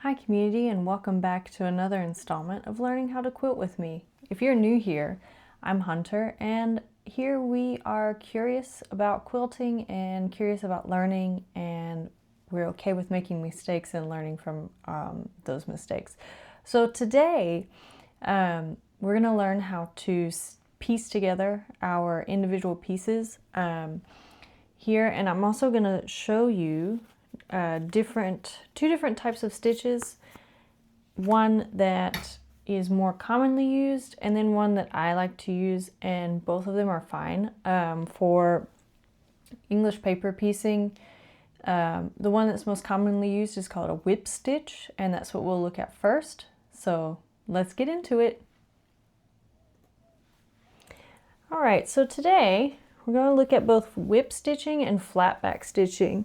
Hi community, and welcome back to another installment of Learning How to Quilt with me. If you're new here, I'm Hunter, and here we are curious about quilting and curious about learning, and we're okay with making mistakes and learning from those mistakes. So today we're going to learn how to piece together our individual pieces here, and I'm also going to show you two different types of stitches, one that is more commonly used and then one that I like to use, and both of them are fine. For English paper piecing, the one that's most commonly used is called a whip stitch, and that's what we'll look at first. So let's get into it. All right, so today we're going to look at both whip stitching and flat back stitching.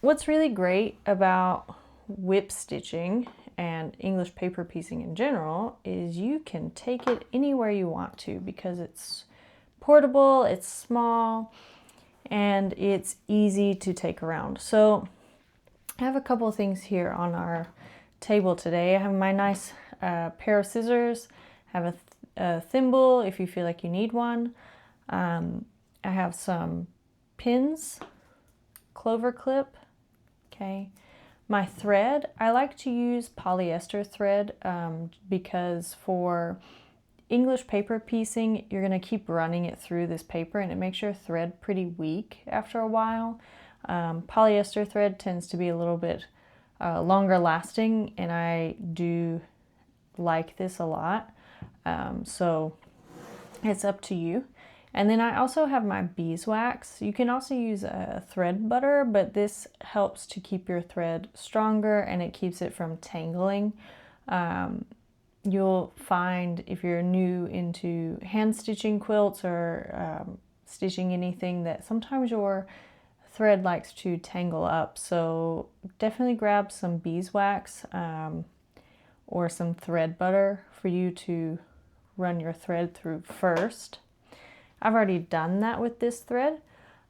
What's really great about whip stitching and English paper piecing in general is you can take it anywhere you want to because it's portable, it's small, and it's easy to take around. So I have a couple of things here on our table today. I have my nice pair of scissors, I have a thimble if you feel like you need one. I have some pins, clover clip. Okay, my thread, I like to use polyester thread because for English paper piecing, you're going to keep running it through this paper and it makes your thread pretty weak after a while. Polyester thread tends to be a little bit longer lasting, and I do like this a lot. So it's up to you. And then I also have my beeswax. You can also use a thread butter, but this helps to keep your thread stronger and it keeps it from tangling. You'll find if you're new into hand stitching quilts or stitching anything that sometimes your thread likes to tangle up. So definitely grab some beeswax or some thread butter for you to run your thread through first. I've already done that with this thread,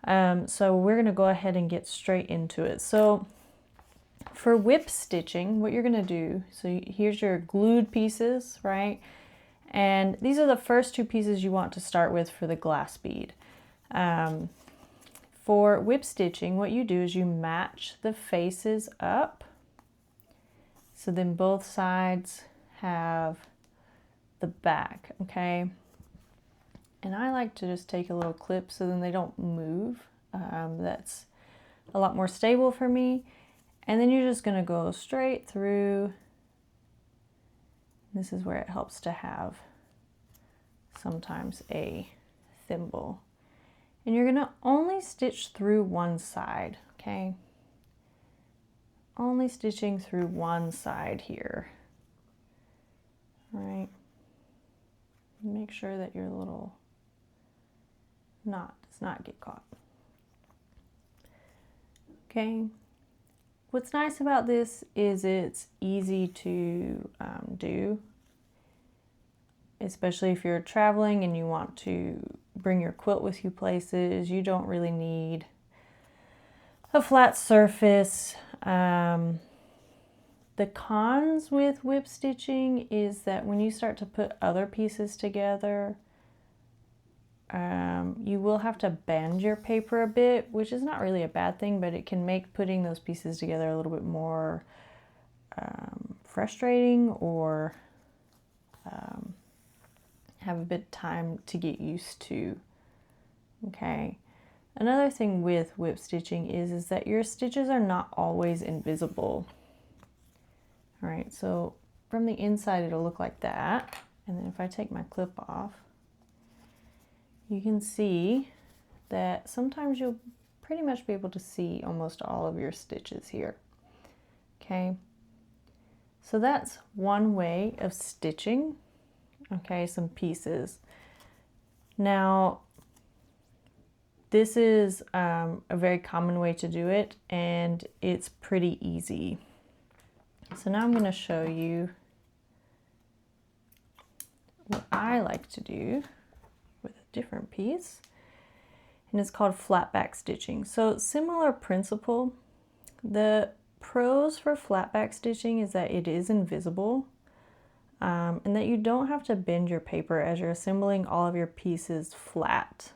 so we're going to go ahead and get straight into it. So for whip stitching, what you're going to do, so here's your glued pieces, right? And these are the first two pieces you want to start with for the glass bead. For whip stitching, what you do is you match the faces up, so then both sides have the back, okay? And I like to just take a little clip so then they don't move. That's a lot more stable for me. And then you're just going to go straight through. This is where it helps to have sometimes a thimble. And you're going to only stitch through one side, okay? Only stitching through one side here. All right. Make sure that your little knot does not get caught. Okay. What's nice about this is it's easy to do, especially if you're traveling and you want to bring your quilt with you places. You don't really need a flat surface. The cons with whip stitching is that when you start to put other pieces together, you will have to bend your paper a bit, which is not really a bad thing, but it can make putting those pieces together a little bit more frustrating, or have a bit of time to get used to. Okay. Another thing with whip stitching is that your stitches are not always invisible. All right, so from the inside it'll look like that, and then if I take my clip off, you can see that sometimes you'll pretty much be able to see almost all of your stitches here. Okay, so that's one way of stitching, okay, some pieces. Now, this is a very common way to do it, and it's pretty easy. So now I'm going to show you what I like to do with a different piece, and it's called flat back stitching. So similar principle. The pros for flat back stitching is that it is invisible, and that you don't have to bend your paper as you're assembling all of your pieces flat.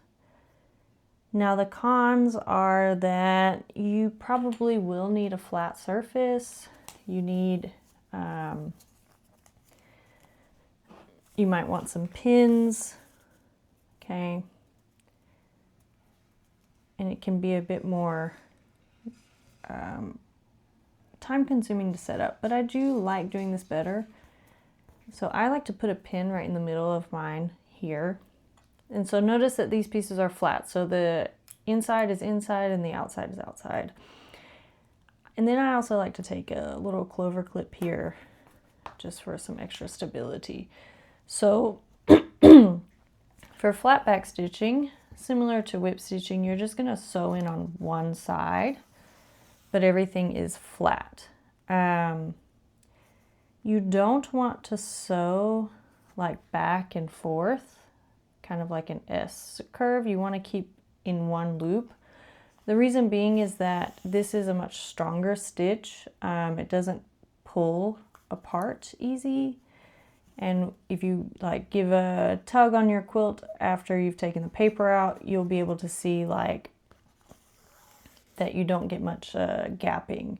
Now the cons are that you probably will need a flat surface. You need, you might want some pins, okay? And it can be a bit more time consuming to set up, but I do like doing this better. So I like to put a pin right in the middle of mine here. And so notice that these pieces are flat. So the inside is inside and the outside is outside. And then I also like to take a little clover clip here just for some extra stability. So for flat back stitching, similar to whip stitching, you're just going to sew in on one side, but everything is flat. You don't want to sew like back and forth, kind of like an S curve. You want to keep in one loop. The reason being is that this is a much stronger stitch. It doesn't pull apart easy. And if you like give a tug on your quilt after you've taken the paper out, you'll be able to see like that you don't get much gapping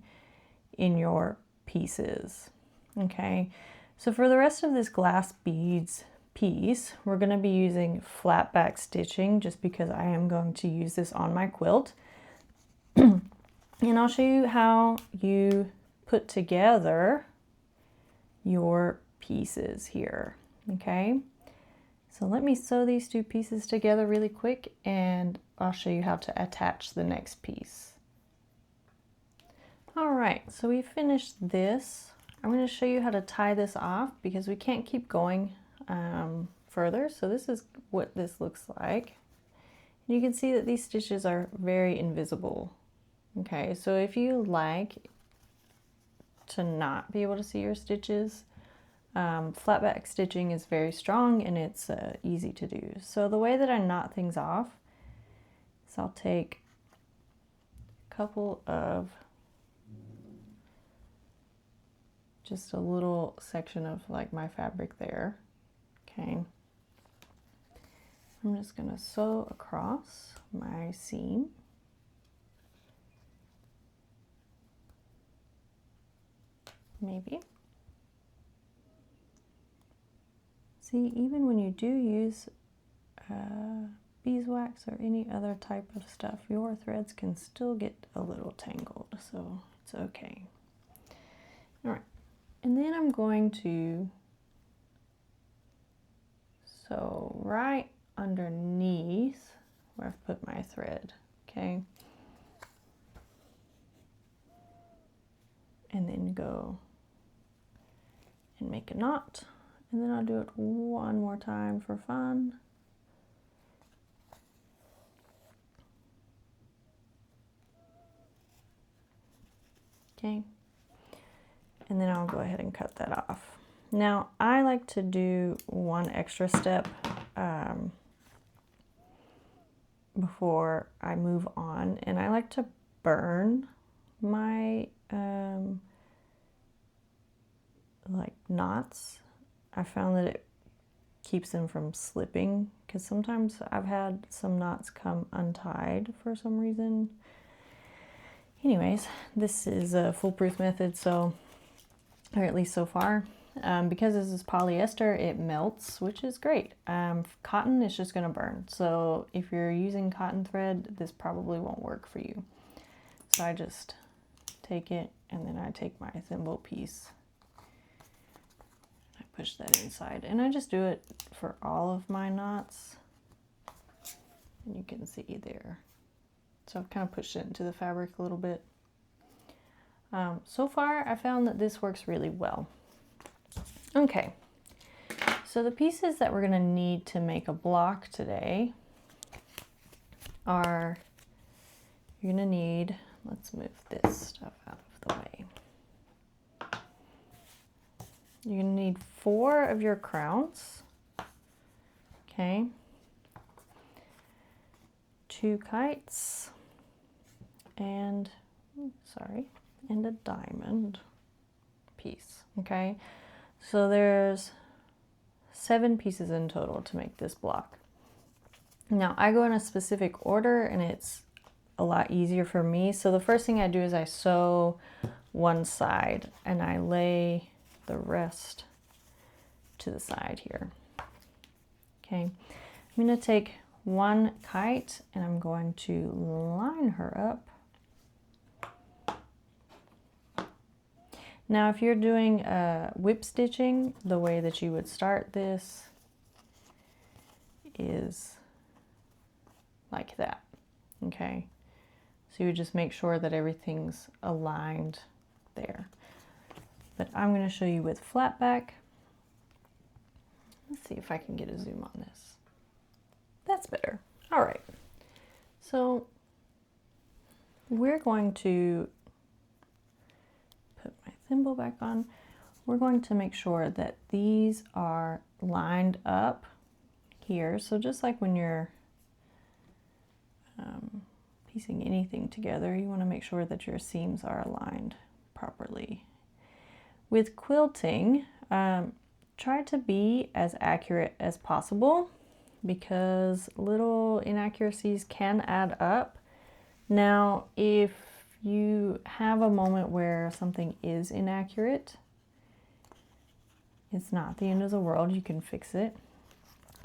in your pieces. Okay, so for the rest of this glass beads piece, we're going to be using flat back stitching just because I am going to use this on my quilt. And I'll show you how you put together your pieces here. Okay, so let me sew these two pieces together really quick and I'll show you how to attach the next piece. All right, so we finished this. I'm going to show you how to tie this off because we can't keep going further. So this is what this looks like. And you can see that these stitches are very invisible. Okay, so if you like to not be able to see your stitches, flat back stitching is very strong and it's easy to do. So the way that I knot things off is I'll take a couple of just a little section of like my fabric there. Okay, I'm just going to sew across my seam. Maybe. See, even when you do use beeswax or any other type of stuff, your threads can still get a little tangled, so it's okay. All right, and then I'm going to sew right underneath where I've put my thread, okay? And then go and make a knot. And then I'll do it one more time for fun. Okay. And then I'll go ahead and cut that off. Now, I like to do one extra step before I move on, and I like to burn my like knots. I found that it keeps them from slipping because sometimes I've had some knots come untied for some reason. Anyways, this is a foolproof method, so, or at least so far. Because this is polyester, it melts, which is great. Cotton is just going to burn. So if you're using cotton thread, this probably won't work for you. So I just take it and then I take my thimble piece. I push that inside and I just do it for all of my knots. And you can see there. So I've kind of pushed it into the fabric a little bit. So far, I found that this works really well. Okay, so the pieces that we're going to need to make a block today are, you're going to need, let's move this stuff out of the way. You're going to need 4 of your crowns, okay, 2 kites, and, sorry, and a diamond piece, okay? So there's 7 pieces in total to make this block. Now I go in a specific order and it's a lot easier for me. So the first thing I do is I sew one side and I lay the rest to the side here. Okay, I'm going to take one kite and I'm going to line her up. Now if you're doing whip stitching, the way that you would start this is like that, okay? So you would just make sure that everything's aligned there. But I'm going to show you with flat back. Let's see if I can get a zoom on this. That's better. All right. So we're going to put my thimble back on. We're going to make sure that these are lined up here. So just like when you're piecing anything together, you want to make sure that your seams are aligned properly. With quilting, try to be as accurate as possible because little inaccuracies can add up. Now, if you have a moment where something is inaccurate, it's not the end of the world, you can fix it.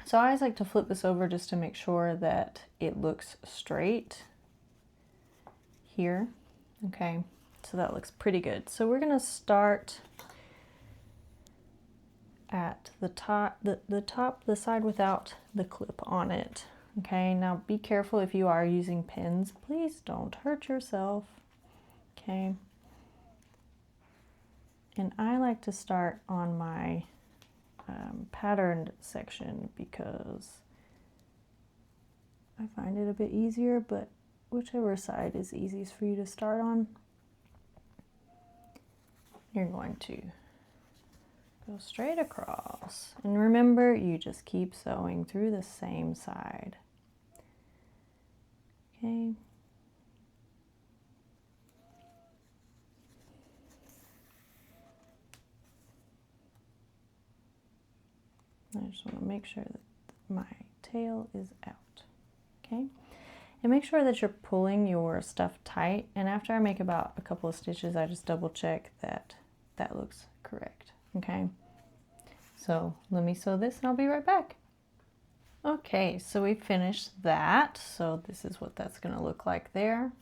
So I always like to flip this over just to make sure that it looks straight here. Okay, so that looks pretty good. So we're going to start at the top, the side without the clip on it. Okay, now be careful if you are using pins. Please don't hurt yourself. Okay. And I like to start on my patterned section because I find it a bit easier, but whichever side is easiest for you to start on, you're going to go straight across. And remember, you just keep sewing through the same side. Okay. I just want to make sure that my tail is out. Okay. And make sure that you're pulling your stuff tight. And after I make about a couple of stitches, I just double check that that looks correct. Okay. So let me sew this and I'll be right back. Okay, so we finished that. So this is what that's going to look like there,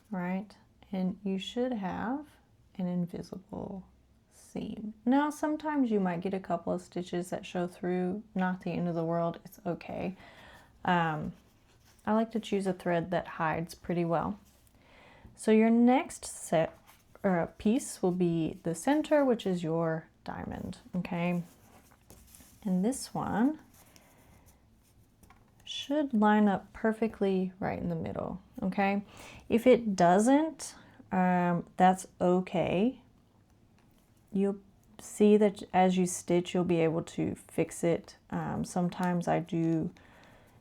right? And you should have an invisible seam. Now, sometimes you might get a couple of stitches that show through, not the end of the world, it's okay. I like to choose a thread that hides pretty well. So your next set or piece will be the center, which is your diamond, okay? And this one should line up perfectly right in the middle, okay? If it doesn't, that's okay. You'll see that as you stitch, you'll be able to fix it. Sometimes I do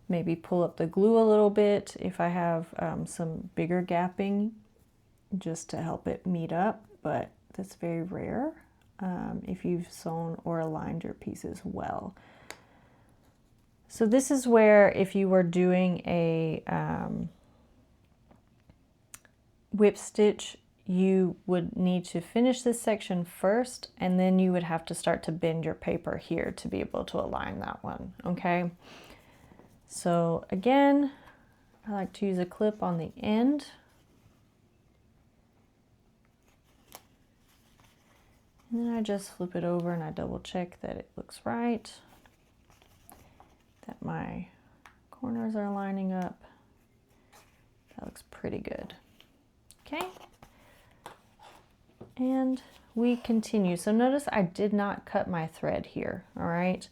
maybe pull up the glue a little bit if I have some bigger gapping just to help it meet up, but that's very rare if you've sewn or aligned your pieces well. So this is where if you were doing a whip stitch, you would need to finish this section first, and then you would have to start to bend your paper here to be able to align that one, okay? So again, I like to use a clip on the end. And then I just flip it over and I double check that it looks right, that my corners are lining up. That looks pretty good. Okay. And we continue. So notice I did not cut my thread here, all right?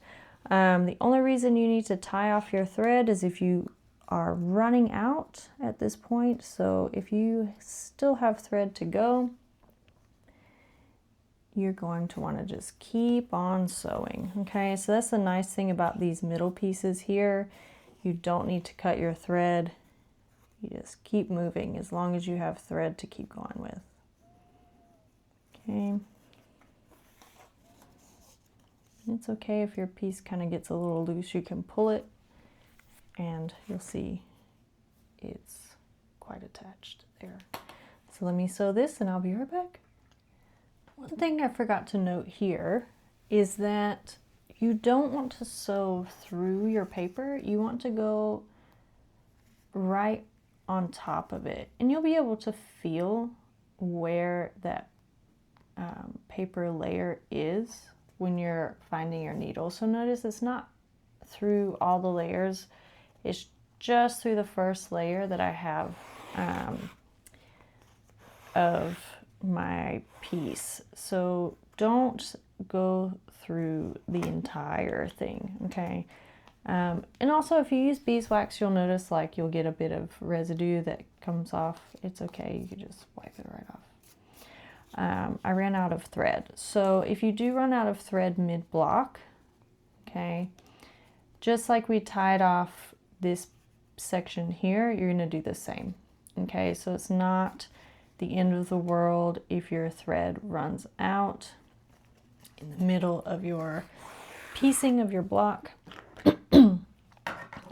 The only reason you need to tie off your thread is if you are running out at this point. So if you still have thread to go, you're going to want to just keep on sewing, okay? So that's the nice thing about these middle pieces here. You don't need to cut your thread. You just keep moving as long as you have thread to keep going with. Okay. It's okay if your piece kind of gets a little loose, you can pull it and you'll see it's quite attached there. So let me sew this and I'll be right back. One thing I forgot to note here is that you don't want to sew through your paper. You want to go right on top of it, and you'll be able to feel where that paper layer is when you're finding your needle. So notice it's not through all the layers, it's just through the first layer that I have of my piece. So don't go through the entire thing, okay? And also if you use beeswax, you'll notice like you'll get a bit of residue that comes off. It's okay, you can just wipe it right off. I ran out of thread. So if you do run out of thread mid-block, okay, just like we tied off this section here, you're gonna do the same, okay? So it's not the end of the world if your thread runs out in the middle of your piecing of your block.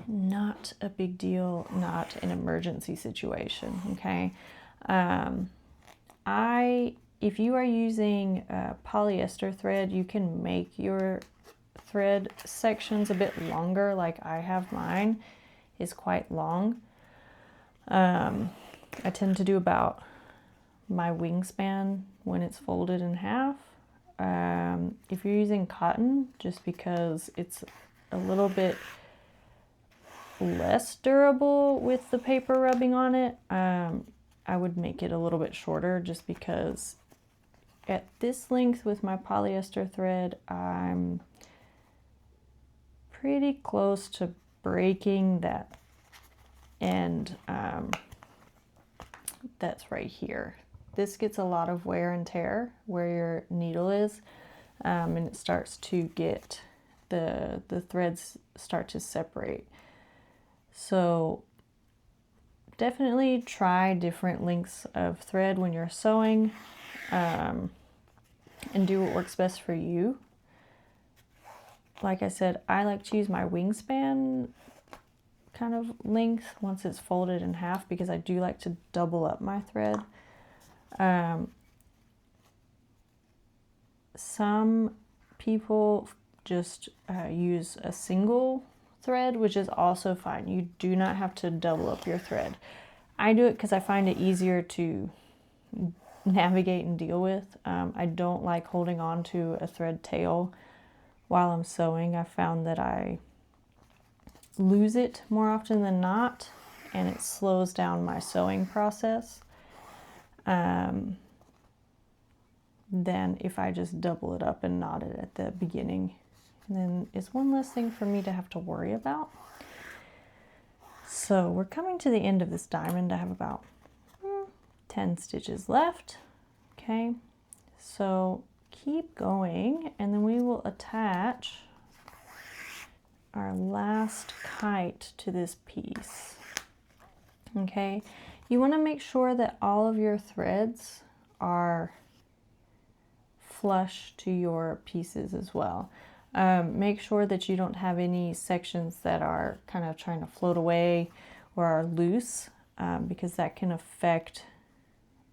Not a big deal, not an emergency situation, okay? If you are using polyester thread, you can make your thread sections a bit longer, like I have mine is quite long. I tend to do about my wingspan when it's folded in half. If you're using cotton, just because it's a little bit less durable with the paper rubbing on it, I would make it a little bit shorter, just because at this length with my polyester thread, I'm pretty close to breaking that end that's right here. This gets a lot of wear and tear where your needle is, and it starts to get, the threads start to separate. So definitely try different lengths of thread when you're sewing, and do what works best for you. Like I said, I like to use my wingspan kind of length once it's folded in half, because I do like to double up my thread. Some people just use a single thread, which is also fine. You do not have to double up your thread. I do it because I find it easier to navigate and deal with. I don't like holding on to a thread tail while I'm sewing. I found that I lose it more often than not, and it slows down my sewing process than if I just double it up and knot it at the beginning. And then it's one less thing for me to have to worry about. So we're coming to the end of this diamond. I have about 10 stitches left. Okay, so keep going, and then we will attach our last kite to this piece. Okay, you want to make sure that all of your threads are flush to your pieces as well. Make sure that you don't have any sections that are kind of trying to float away or are loose, because that can affect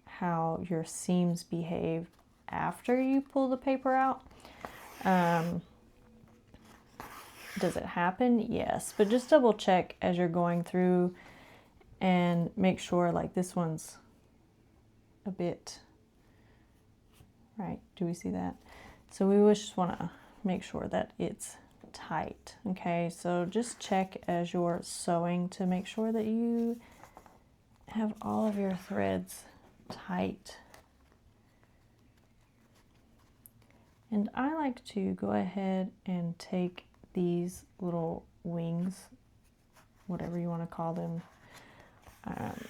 how your seams behave after you pull the paper out. Does it happen? Yes, but just double check as you're going through and make sure, like this one's a bit, right? Do we see that? So we just want to make sure that it's tight. Okay, so just check as you're sewing to make sure that you have all of your threads tight. And I like to go ahead and take these little wings, whatever you want to call them.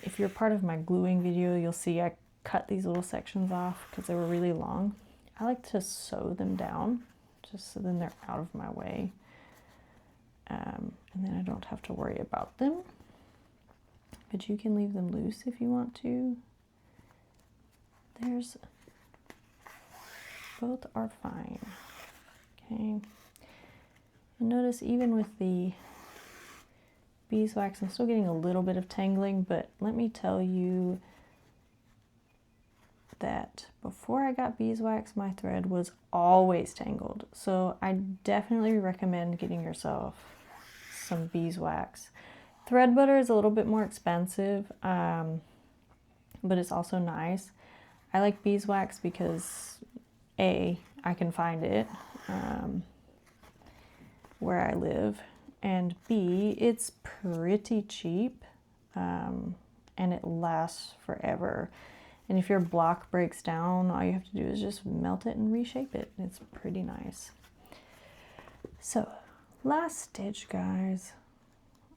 If you're part of my gluing video, you'll see I cut these little sections off because they were really long. I like to sew them down just so then they're out of my way, and then I don't have to worry about them. But you can leave them loose if you want to. There's Both are fine. Okay. And notice even with the beeswax, I'm still getting a little bit of tangling, but let me tell you that before I got beeswax, my thread was always tangled. So I definitely recommend getting yourself some beeswax. Thread butter is a little bit more expensive, but it's also nice. I like beeswax because A, I can find it where I live, and B, it's pretty cheap, and it lasts forever. And if your block breaks down, all you have to do is just melt it and reshape it. It's pretty nice. So, last stitch, guys,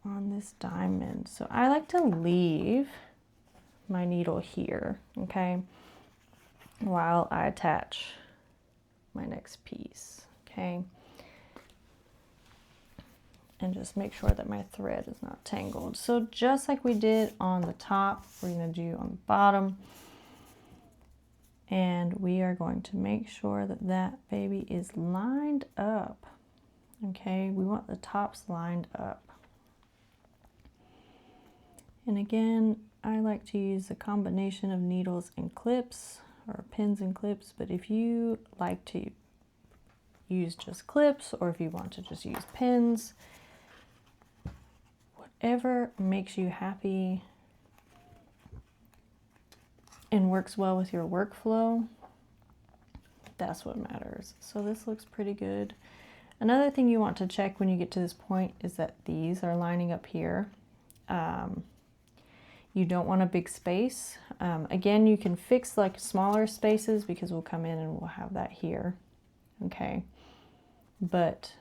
on this diamond. So I like to leave my needle here, okay, while I attach my next piece, okay? And just make sure that my thread is not tangled. So just like we did on the top, we're gonna do on the bottom. And we are going to make sure that that baby is lined up, okay? We want the tops lined up. And again, I like to use a combination of needles and clips, or pins and clips, but if you like to use just clips, or if you want to just use pins, whatever makes you happy and works well with your workflow, that's what matters. So this looks pretty good. Another thing you want to check when you get to this point is that these are lining up here. You don't want a big space. Again, you can fix like smaller spaces because we'll come in and we'll have that here, okay? But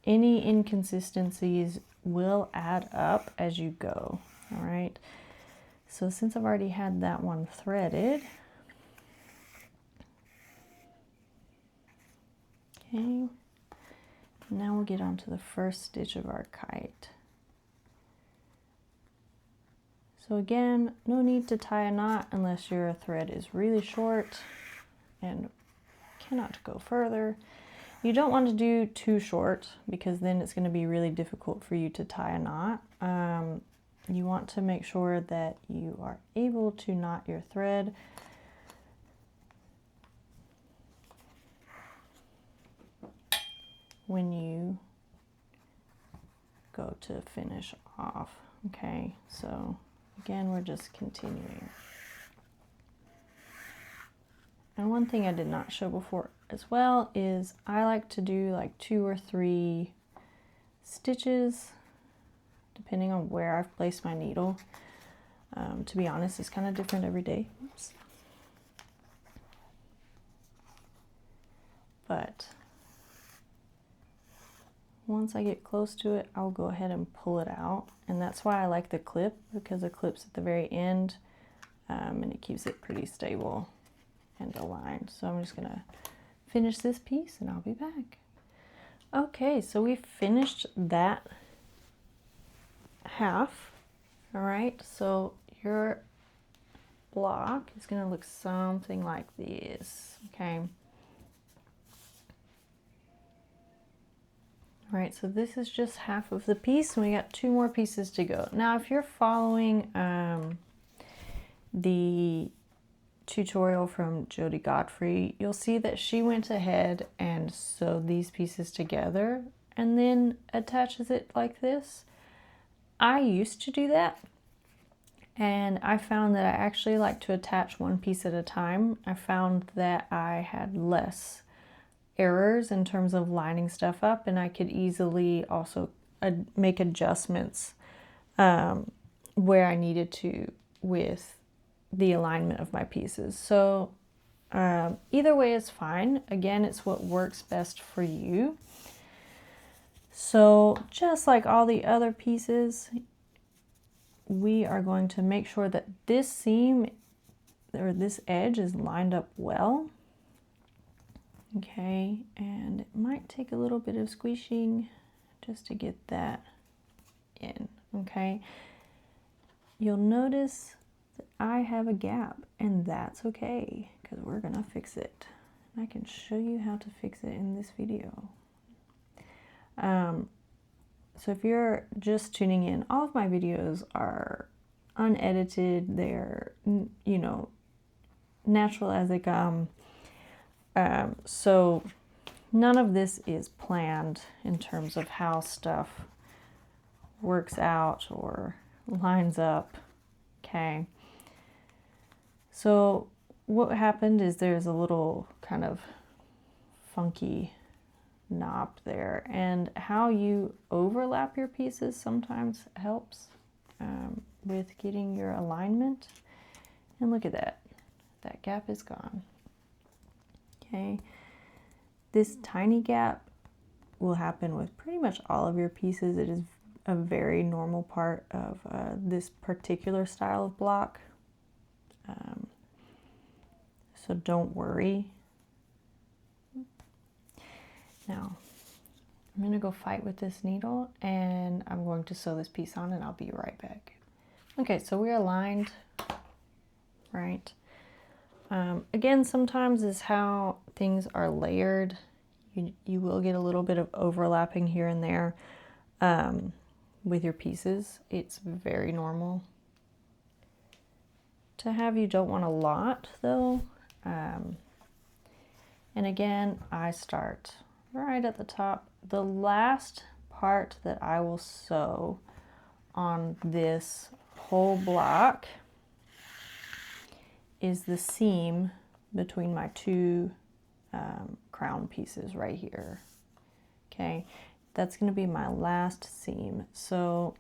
any inconsistencies will add up as you go, all right? So since I've already had that one threaded, okay, now we'll get on to the first stitch of our kite. So again, no need to tie a knot unless your thread is really short and cannot go further. You don't want to do too short because then it's going to be really difficult for you to tie a knot. You want to make sure that you are able to knot your thread. When you go to finish off, okay? So again, we're just continuing. And one thing I did not show before as well is I like to do like 2 or 3 stitches depending on where I've placed my needle. To be honest, it's kind of different every day. Oops. But once I get close to it, I'll go ahead and pull it out. And that's why I like the clip, because the clip's at the very end, and it keeps it pretty stable and aligned. So I'm just gonna finish this piece and I'll be back. Okay, so we finished that half. All right, so your block is gonna look something like this, okay? All right, so this is just half of the piece and we got 2 more pieces to go. Now, if you're following the tutorial from Jody Godfrey, you'll see that she went ahead and sewed these pieces together and then attaches it like this. I used to do that, and I found that I actually like to attach one piece at a time. I found that I had less errors in terms of lining stuff up, and I could easily also make adjustments where I needed to with the alignment of my pieces. So either way is fine. Again, it's what works best for you. So just like all the other pieces, we are going to make sure that this seam or this edge is lined up well. Okay, and it might take a little bit of squeezing just to get that in, okay? You'll notice that I have a gap, and that's okay, because we're gonna fix it. I can show you how to fix it in this video. So if you're just tuning in, all of my videos are unedited. They're, you know, natural as they come. So none of this is planned in terms of how stuff works out or lines up. Okay. So what happened is there's a little kind of funky knob there, and how you overlap your pieces sometimes helps with getting your alignment. And look at that. That gap is gone. Okay. This tiny gap will happen with pretty much all of your pieces. It is a very normal part of this particular style of block. So don't worry. Now, I'm going to go fight with this needle, and I'm going to sew this piece on, and I'll be right back. Okay, so we're aligned, right? Again, sometimes is how things are layered. You will get a little bit of overlapping here and there with your pieces. It's very normal to have. You don't want a lot, though. And again, I start right at the top. The last part that I will sew on this whole block is the seam between my two crown pieces right here. Okay, that's going to be my last seam. So,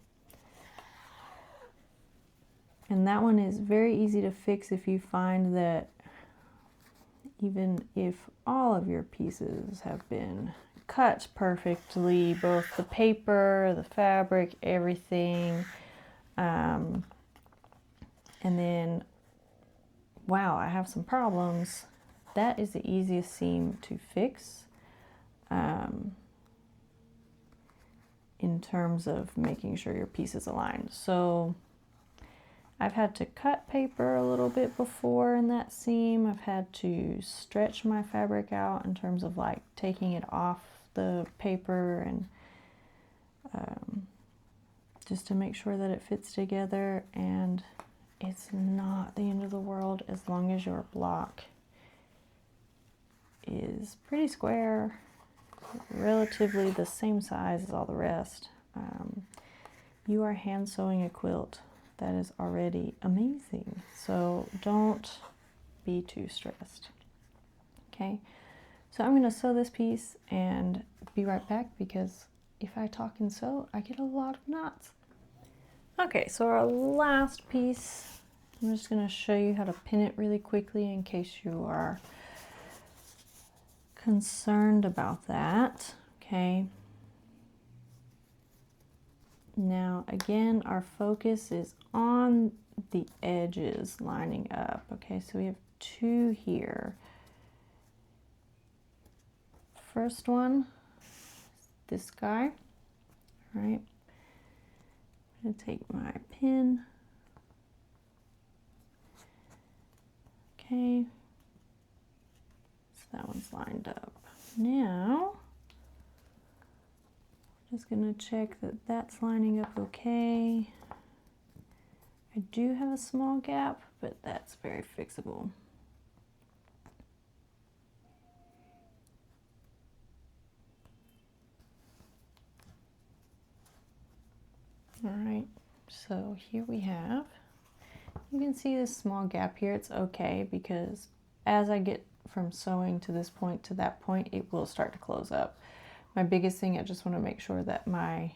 and that one is very easy to fix if you find that even if all of your pieces have been cut perfectly, both the paper, the fabric, everything, and then, wow, I have some problems, that is the easiest seam to fix in terms of making sure your piece is aligned. So I've had to cut paper a little bit before in that seam. I've had to stretch my fabric out in terms of like taking it off the paper and just to make sure that it fits together. And it's not the end of the world as long as your block is pretty square, relatively the same size as all the rest. You are hand sewing a quilt. That is already amazing. So don't be too stressed. Okay, so I'm going to sew this piece and be right back, because if I talk and sew, I get a lot of knots. Okay, so our last piece, I'm just going to show you how to pin it really quickly in case you are concerned about that. Okay. Now, again, our focus is on the edges lining up. Okay, so we have two here. First one, this guy. All right. I'm going to take my pin. Okay. So that one's lined up. Now, just going to check that that's lining up okay. I do have a small gap, but that's very fixable. All right, so here we have, you can see this small gap here. It's okay, because as I get from sewing to this point to that point, it will start to close up. My biggest thing, I just want to make sure that my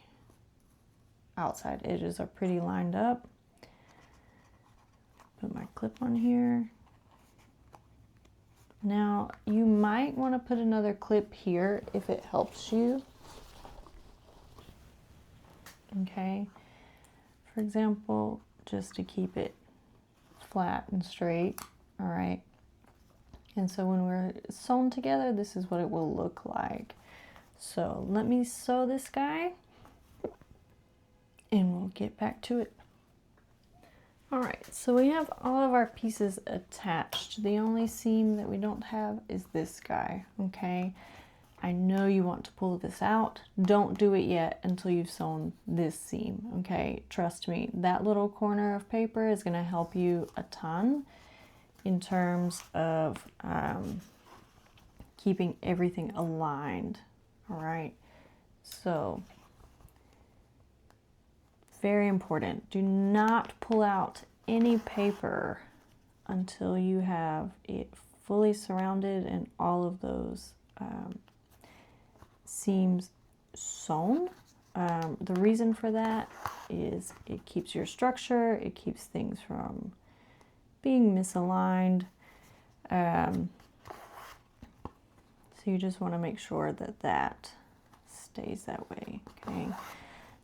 outside edges are pretty lined up. Put my clip on here. Now, you might want to put another clip here if it helps you. Okay. For example, just to keep it flat and straight. All right. And so when we're sewn together, this is what it will look like. So let me sew this guy and we'll get back to it. All right, so we have all of our pieces attached. The only seam that we don't have is this guy, okay? I know you want to pull this out. Don't do it yet until you've sewn this seam, okay? Trust me, that little corner of paper is gonna help you a ton in terms of keeping everything aligned, all right? So, very important. Do not pull out any paper until you have it fully surrounded and all of those seams sewn. The reason for that is it keeps your structure, it keeps things from being misaligned. So you just want to make sure that that stays that way, okay?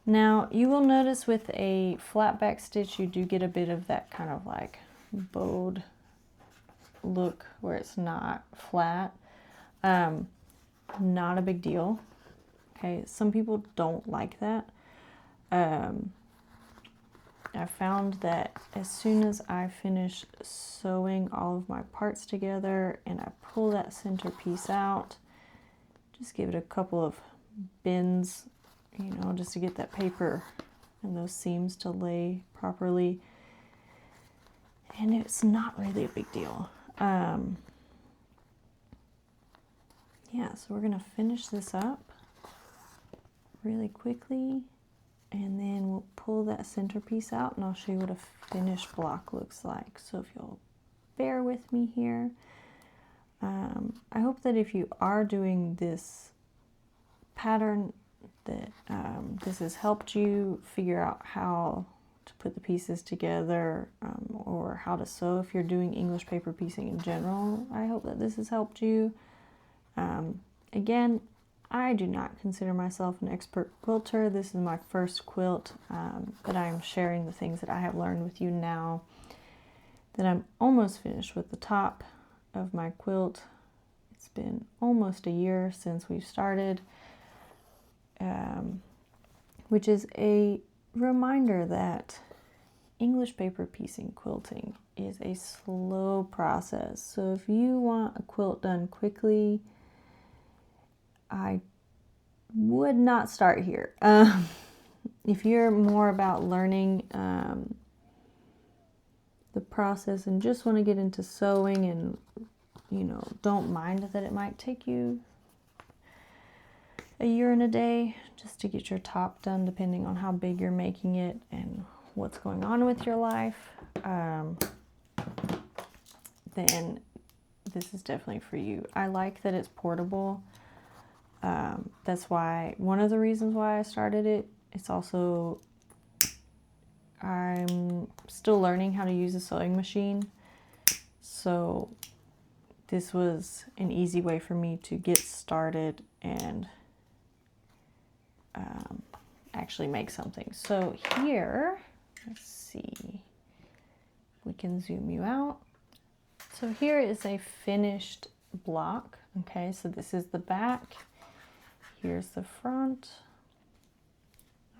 Now, you will notice with a flat back stitch, you do get a bit of that kind of like bowed look where it's not flat. Not a big deal, okay? Some people don't like that. I found that as soon as I finish sewing all of my parts together and I pull that center piece out, just give it a couple of bends, you know, just to get that paper and those seams to lay properly. And it's not really a big deal. Yeah, so we're gonna finish this up really quickly, and then we'll pull that centerpiece out and I'll show you what a finished block looks like. So if you'll bear with me here. I hope that if you are doing this pattern that this has helped you figure out how to put the pieces together, or how to sew if you're doing English paper piecing in general. I hope that this has helped you. Again, I do not consider myself an expert quilter. This is my first quilt, but I'm sharing the things that I have learned with you now that I'm almost finished with the top of my quilt. It's been almost a year since we've started, which is a reminder that English paper piecing quilting is a slow process. So if you want a quilt done quickly, I would not start here. If you're more about learning the process and just want to get into sewing and, you know, don't mind that it might take you a year and a day just to get your top done, depending on how big you're making it and what's going on with your life, then this is definitely for you. I like that it's portable. That's why, one of the reasons why I started it. It's also, I'm still learning how to use a sewing machine. So this was an easy way for me to get started and actually make something. So here, let's see, we can zoom you out. So here is a finished block. Okay, so this is the back. Here's the front.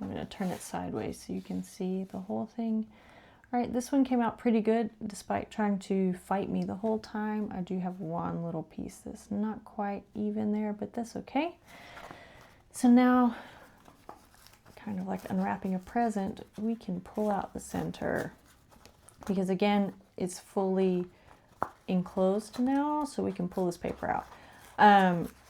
I'm going to turn it sideways so you can see the whole thing. All right, this one came out pretty good despite trying to fight me the whole time. I do have one little piece that's not quite even there, but that's okay. So now, kind of like unwrapping a present, we can pull out the center because again, it's fully enclosed now, so we can pull this paper out.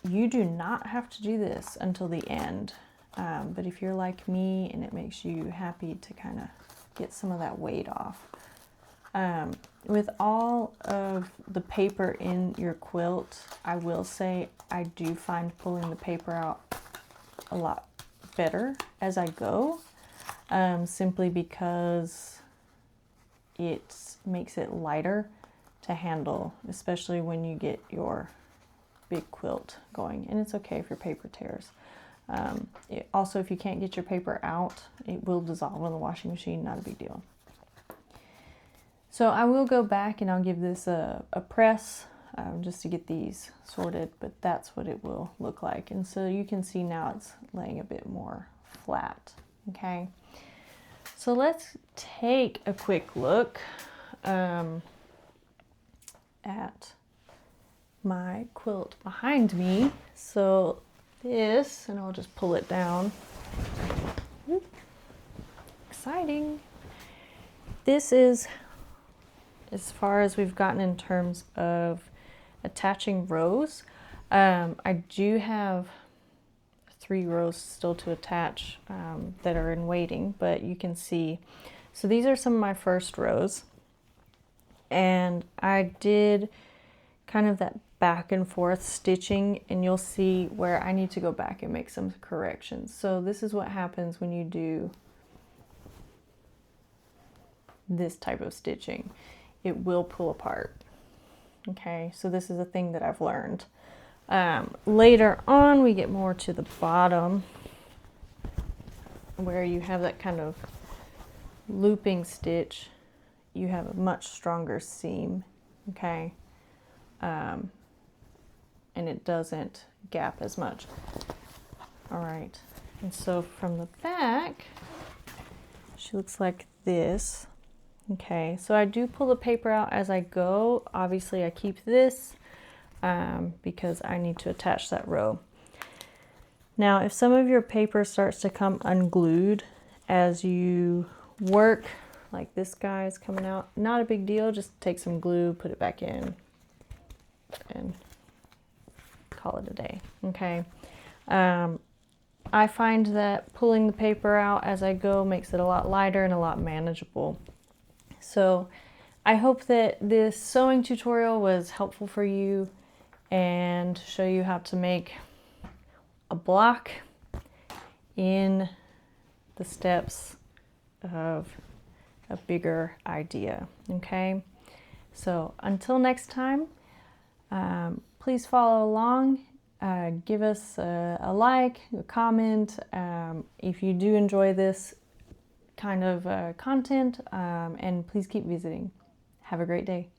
You do not have to do this until the end, but if you're like me and it makes you happy to kind of get some of that weight off. With all of the paper in your quilt, I will say I do find pulling the paper out a lot better as I go, simply because it makes it lighter to handle, especially when you get your big quilt going. And it's okay if your paper tears. Also, if you can't get your paper out, it will dissolve in the washing machine, not a big deal. So I will go back and I'll give this a press just to get these sorted, but that's what it will look like. And so you can see now it's laying a bit more flat, okay? So let's take a quick look at my quilt behind me. So this, and I'll just pull it down. Exciting. This is as far as we've gotten in terms of attaching rows. I do have 3 rows still to attach that are in waiting, but you can see. So these are some of my first rows, and I did kind of that back and forth stitching, and you'll see where I need to go back and make some corrections. So this is what happens when you do this type of stitching. It will pull apart. Okay, so this is a thing that I've learned. Later on, we get more to the bottom where you have that kind of looping stitch. You have a much stronger seam, okay? And it doesn't gap as much. All right, and so from the back, she looks like this. Okay, so I do pull the paper out as I go. Obviously, I keep this because I need to attach that row. Now, if some of your paper starts to come unglued as you work, like this guy's coming out, not a big deal. Just take some glue, put it back in, and call it a day, okay? I find that pulling the paper out as I go makes it a lot lighter and a lot manageable. So I hope that this sewing tutorial was helpful for you and show you how to make a block in the steps of a bigger idea, okay? So until next time, please follow along. Give us a like, a comment, if you do enjoy this kind of content, and please keep visiting. Have a great day.